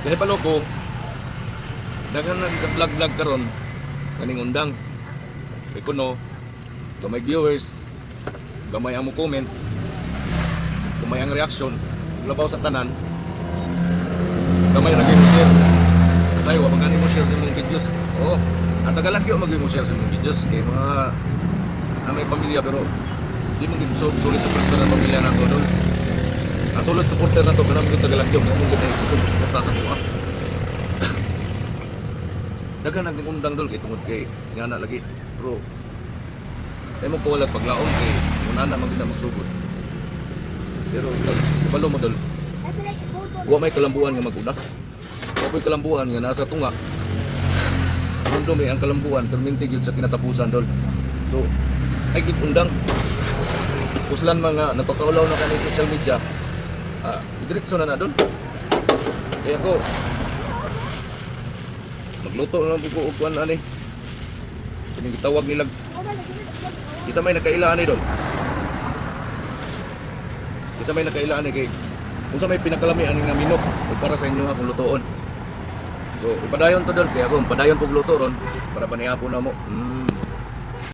Kaya paloko, daghan nag-vlog karon kaning undang. Kay kuno, gamay viewers, gamay ang mo comment, gamay ang reaction, labaw sa tanan, gamay na kayo share. Sayo, wag magani mo share sa mong videos. Oo, ang tagalagyo magay mo share sa mong videos kay mga na may pamilya pero di mo sulit supporter ng pamilya na to doon. Ang sulit supporter na to pero ang tagalagyo mo kung gani suporta sa tuwa. Daghan ang undang dol kay tungod kay nga na lagi bro. Ay mo ko wala paglaom kay una na magina magsugod. Pero ibalo mo dol. Wa may kalambuan nga maguna. Wa may kalambuan nga nasa tunga. Mundo may ang kalambuan perminti gyud sa kinatapusan dol. So ay gid undang. Kuslan mga napakaulaw na kanay social media. Diretso na dol. Kaya ko magluto lang po ko kuan ani. Kining gitawag nila. Isa may nakailaan ni dol. Isa may nakailaan ni kay unsa may pinakalami ani nga minok para sa inyo nga kung lutoon. So ipadayon to dol kay ako padayon pug luto ron para panihapon na mo.